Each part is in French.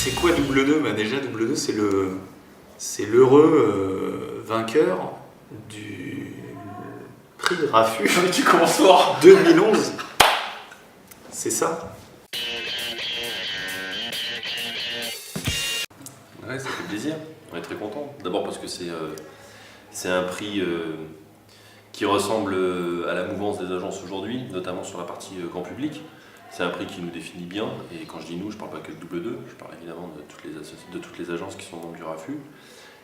C'est quoi Double 2? Bah déjà, Double 2, c'est l'heureux vainqueur du prix Raffut. Mais tu commences fort. 2011. C'est ça? Ouais, ça fait plaisir. On est très content. D'abord parce que c'est un prix qui ressemble à la mouvance des agences aujourd'hui, notamment sur la partie grand public. C'est un prix qui nous définit bien, et quand je dis nous, je ne parle pas que de Double 2, je parle évidemment de toutes les agences qui sont membres du Raffut.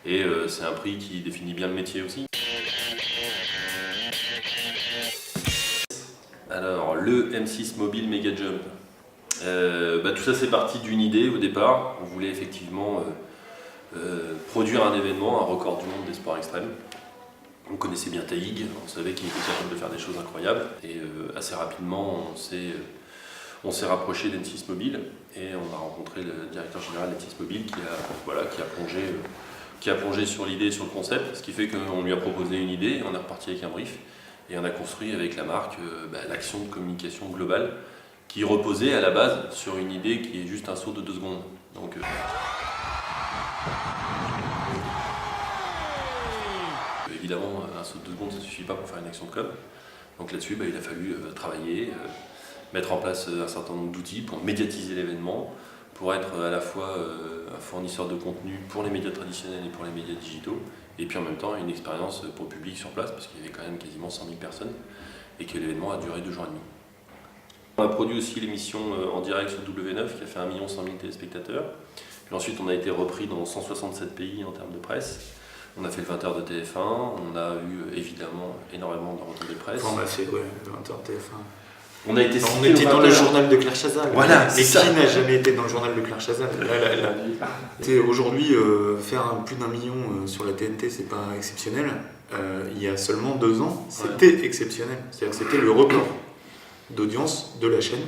Et c'est un prix qui définit bien le métier aussi. Alors, le M6 Mobile Mega Jump. Tout ça c'est parti d'une idée au départ. On voulait effectivement produire un événement, un record du monde des sports extrêmes. On connaissait bien Taïg, on savait qu'il était capable de faire des choses incroyables, et assez rapidement on s'est rapproché d'M6 Mobile, et on a rencontré le directeur général d'M6 Mobile qui a plongé sur l'idée et sur le concept, ce qui fait qu'on lui a proposé une idée, on est reparti avec un brief, et on a construit avec la marque l'action de communication globale qui reposait à la base sur une idée qui est juste un saut de 2 secondes. Donc, évidemment, un saut de 2 secondes, ça ne suffit pas pour faire une action de com. Donc là-dessus, il a fallu travailler, mettre en place un certain nombre d'outils pour médiatiser l'événement, pour être à la fois un fournisseur de contenu pour les médias traditionnels et pour les médias digitaux, et puis en même temps une expérience pour le public sur place, parce qu'il y avait quand même quasiment 100 000 personnes, et que l'événement a duré 2 jours et demi. On a produit aussi l'émission en direct sur W9 qui a fait 1 100 000 téléspectateurs. Puis ensuite, on a été repris dans 167 pays en termes de presse. On a fait le 20h de TF1, on a eu évidemment énormément de retours de presse. Enfin, on a fait le 20h de TF1. On était dans le journal de Claire Chazal. Voilà, mais qui n'a jamais été dans le journal de Claire Chazal? Aujourd'hui, faire plus d'1 million sur la TNT, c'est pas exceptionnel. Il y a seulement 2 ans, c'était exceptionnel. C'est-à-dire que c'était le record d'audience de la chaîne.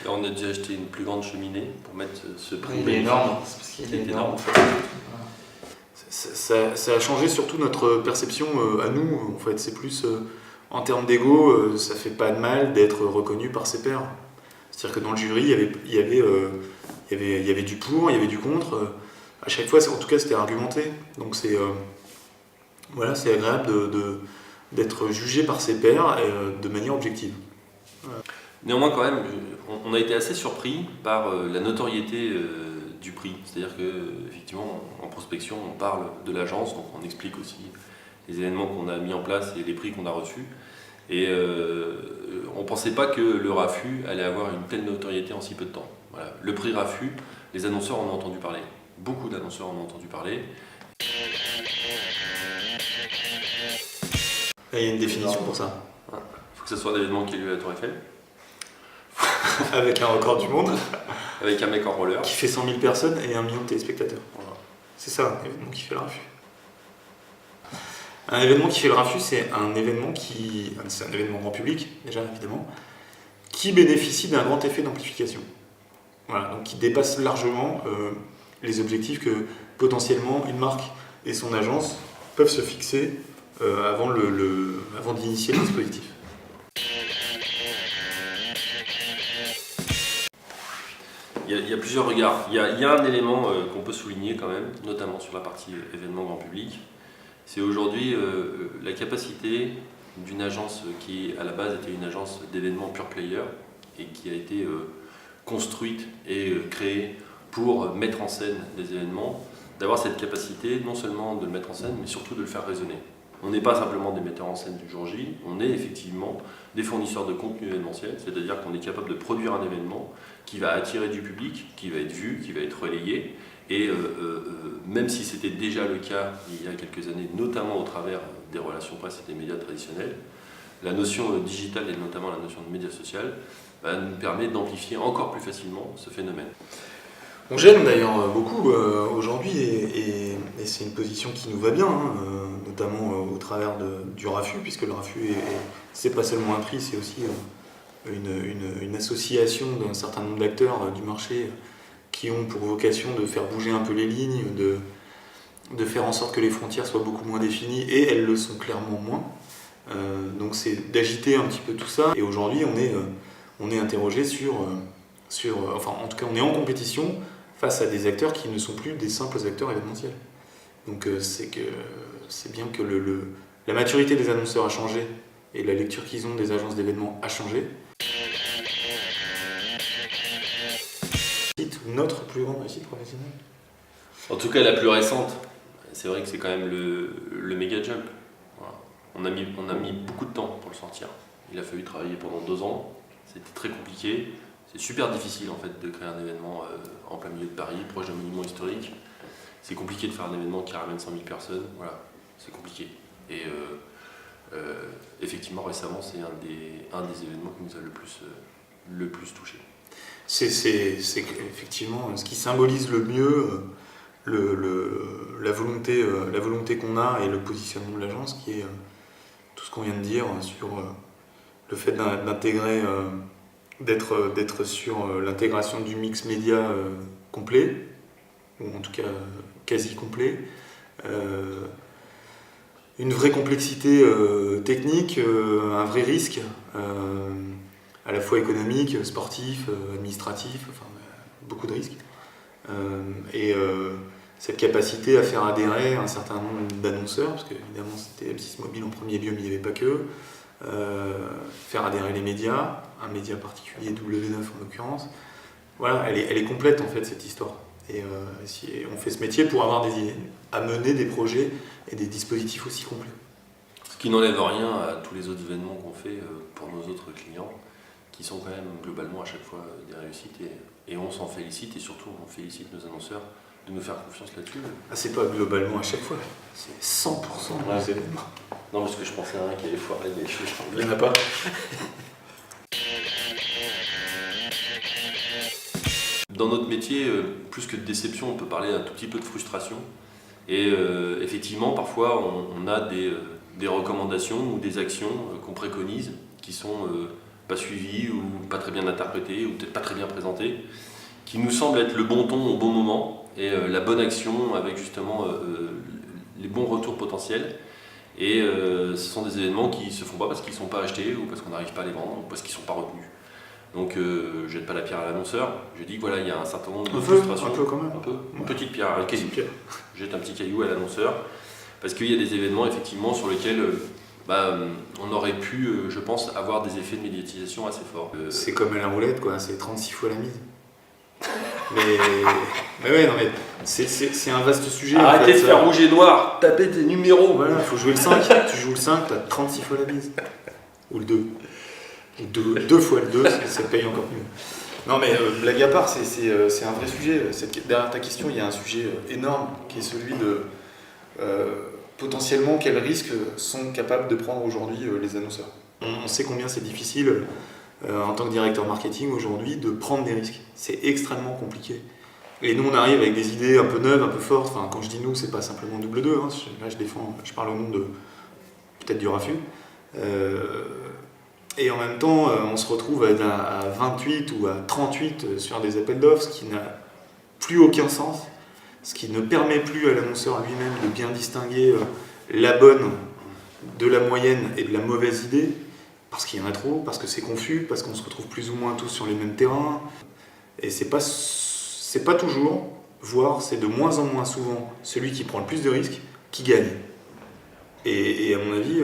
Là, on a déjà acheté une plus grande cheminée pour mettre ce prix. Il est énorme, c'est parce qu'il est énorme en fait. Ça a changé surtout notre perception à nous. En fait, c'est plus en termes d'ego, ça fait pas de mal d'être reconnu par ses pairs. C'est-à-dire que dans le jury, il y avait du pour, il y avait du contre. À chaque fois, en tout cas, c'était argumenté. Donc c'est agréable d'être jugé par ses pairs de manière objective. Voilà. Néanmoins, quand même, on a été assez surpris par la notoriété du prix. C'est-à-dire qu'effectivement, en prospection, on parle de l'agence, donc on explique aussi les événements qu'on a mis en place et les prix qu'on a reçus. Et on ne pensait pas que le Raffut allait avoir une telle notoriété en si peu de temps. Voilà. Le prix Raffut, les annonceurs en ont entendu parler. Beaucoup d'annonceurs en ont entendu parler. Il y a une définition pour ça. Il faut que ce soit un événement qui ait lieu à la Tour Eiffel. Avec un record du monde. Avec un mec en roller. Qui fait 100 000 personnes et 1 million de téléspectateurs. Voilà. C'est ça, un événement qui fait le Raffut. Un événement qui fait le Raffut, c'est un événement grand public, déjà évidemment, qui bénéficie d'un grand effet d'amplification. Voilà, donc qui dépasse largement les objectifs que potentiellement une marque et son agence peuvent se fixer avant d'initier le dispositif. Il y a plusieurs regards. Il y a un élément qu'on peut souligner quand même, notamment sur la partie événement grand public. C'est aujourd'hui la capacité d'une agence qui à la base était une agence d'événements pure player et qui a été construite et créée pour mettre en scène des événements, d'avoir cette capacité non seulement de le mettre en scène mais surtout de le faire résonner. On n'est pas simplement des metteurs en scène du jour J, on est effectivement des fournisseurs de contenu événementiel, c'est-à-dire qu'on est capable de produire un événement qui va attirer du public, qui va être vu, qui va être relayé, et même si c'était déjà le cas il y a quelques années, notamment au travers des relations presse et des médias traditionnels, la notion digitale et notamment la notion de média social nous permet d'amplifier encore plus facilement ce phénomène. On gêne d'ailleurs beaucoup aujourd'hui et c'est une position qui nous va bien, notamment au travers du Raffut, puisque le Raffut c'est pas seulement un prix, c'est aussi une association d'un certain nombre d'acteurs du marché qui ont pour vocation de faire bouger un peu les lignes, de faire en sorte que les frontières soient beaucoup moins définies, et elles le sont clairement moins. Donc c'est d'agiter un petit peu tout ça. Et aujourd'hui, on est interrogé enfin en tout cas, on est en compétition face à des acteurs qui ne sont plus des simples acteurs événementiels. Donc c'est bien que la maturité des annonceurs a changé et la lecture qu'ils ont des agences d'événements a changé. Notre plus grande réussite professionnelle. En tout cas, la plus récente, c'est vrai que c'est quand même le Mega Jump. Voilà. On a mis beaucoup de temps pour le sortir. Il a fallu travailler pendant 2 ans. C'était très compliqué. C'est super difficile en fait de créer un événement en plein milieu de Paris, proche d'un monument historique. C'est compliqué de faire un événement qui ramène 100 000 personnes. Voilà, c'est compliqué. Et effectivement, récemment, c'est un des événements qui nous a le plus touché. C'est effectivement ce qui symbolise le mieux la volonté qu'on a et le positionnement de l'agence, qui est tout ce qu'on vient de dire sur le fait d'intégrer, d'être sur l'intégration du mix média complet, ou en tout cas quasi complet, une vraie complexité technique, un vrai risque, à la fois économique, sportif, administratif, enfin beaucoup de risques. Cette capacité à faire adhérer un certain nombre d'annonceurs, parce qu'évidemment c'était M6 Mobile en premier lieu, mais il n'y avait pas que, faire adhérer les médias, un média particulier, W9 en l'occurrence. Voilà, elle est complète en fait cette histoire. Et on fait ce métier pour mener des projets et des dispositifs aussi complets. Ce qui n'enlève rien à tous les autres événements qu'on fait pour nos autres clients, qui sont quand même globalement à chaque fois des réussites, et on s'en félicite, et surtout on félicite nos annonceurs de nous faire confiance là-dessus. Ah, c'est pas globalement à chaque fois, c'est 100% des événements. Non, parce que je pensais à un qui avait foiré, mais il n'y en a pas. Dans notre métier, plus que de déception, on peut parler un tout petit peu de frustration. Et effectivement, parfois, on a des recommandations ou des actions qu'on préconise qui sont pas suivies ou pas très bien interprétées ou peut-être pas très bien présentées, qui nous semblent être le bon ton au bon moment et la bonne action avec justement les bons retours potentiels. Et ce sont des événements qui ne se font pas parce qu'ils ne sont pas achetés ou parce qu'on n'arrive pas à les vendre ou parce qu'ils ne sont pas retenus. Donc je jette pas la pierre à l'annonceur, je dis que voilà, il y a un certain nombre de frustrations. Un peu quand même. Un peu. Une petite pierre, un caillou. Je jette un petit caillou à l'annonceur parce qu'il y a des événements effectivement sur lesquels on aurait pu, je pense, avoir des effets de médiatisation assez forts. C'est comme à la roulette, quoi, c'est 36 fois la mise. mais ouais, non mais c'est un vaste sujet. Arrêtez en fait, de faire rouge et noir, tapez des numéros. Voilà, faut jouer le 5, tu joues le 5, t'as 36 fois la mise. Ou le 2. Deux fois le 2, ça paye encore mieux. Non mais blague à part, c'est un vrai sujet. Derrière ta question, il y a un sujet énorme qui est celui de potentiellement quels risques sont capables de prendre aujourd'hui les annonceurs. On sait combien c'est difficile en tant que directeur marketing aujourd'hui de prendre des risques. C'est extrêmement compliqué. Et nous on arrive avec des idées un peu neuves, un peu fortes. Enfin, quand je dis nous, c'est pas simplement double 2. Hein. Là je parle au nom de peut-être du RAFU. Et en même temps, on se retrouve à 28 ou à 38 sur des appels d'offres, ce qui n'a plus aucun sens, ce qui ne permet plus à l'annonceur lui-même de bien distinguer la bonne de la moyenne et de la mauvaise idée, parce qu'il y en a trop, parce que c'est confus, parce qu'on se retrouve plus ou moins tous sur les mêmes terrains. Et c'est pas toujours, voire c'est de moins en moins souvent celui qui prend le plus de risques qui gagne. Et à mon avis,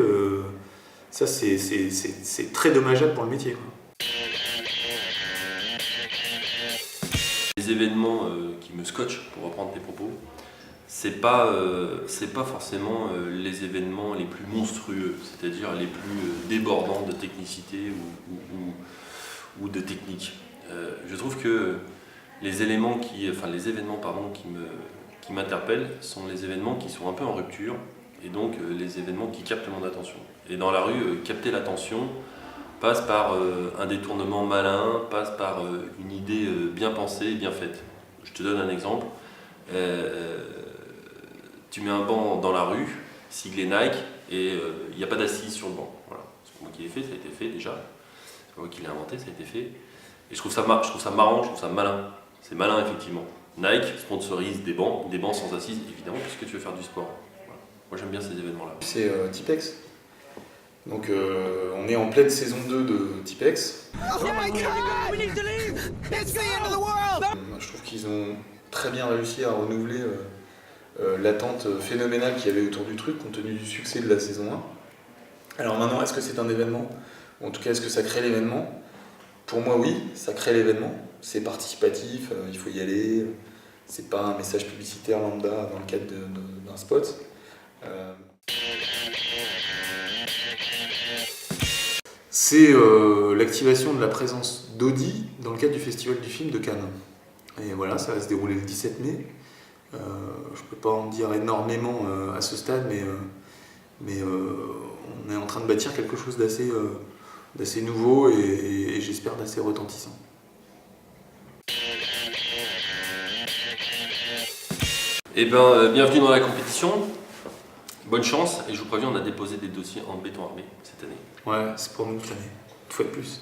ça c'est très dommageable pour le métier, quoi. Les événements qui me scotchent, pour reprendre tes propos, c'est pas forcément les événements les plus monstrueux, c'est-à-dire les plus débordants de technicité ou de technique. Je trouve que les événements qui m'interpellent sont les événements qui sont un peu en rupture, et donc les événements qui captent mon attention. Et dans la rue, capter l'attention passe par un détournement malin, passe par une idée bien pensée et bien faite. Je te donne un exemple. Tu mets un banc dans la rue, siglé Nike, et il n'y a pas d'assise sur le banc. Voilà. C'est pas moi qui l'ai fait, ça a été fait déjà. C'est pas moi qui l'ai inventé, ça a été fait. Et je trouve ça marrant, je trouve ça malin. C'est malin, effectivement. Nike sponsorise des bancs sans assise, évidemment, puisque tu veux faire du sport. Voilà. Moi, j'aime bien ces événements-là. C'est Tipex. Donc on est en pleine saison 2 de Tipex. Je trouve qu'ils ont très bien réussi à renouveler l'attente phénoménale qu'il y avait autour du truc, compte tenu du succès de la saison 1. Alors maintenant, est-ce que c'est un événement? Ou en tout cas, est-ce que ça crée l'événement? Pour moi, oui, ça crée l'événement. C'est participatif, il faut y aller. C'est pas un message publicitaire lambda dans le cadre d'un spot. C'est l'activation de la présence d'Audi dans le cadre du Festival du film de Cannes. Et voilà, ça va se dérouler le 17 mai. Je ne peux pas en dire énormément à ce stade, mais on est en train de bâtir quelque chose d'assez nouveau et j'espère d'assez retentissant. Eh ben, bienvenue dans la compétition. Bonne chance, et je vous préviens, on a déposé des dossiers en béton armé cette année. Ouais, c'est pour nous cette année, une fois de plus.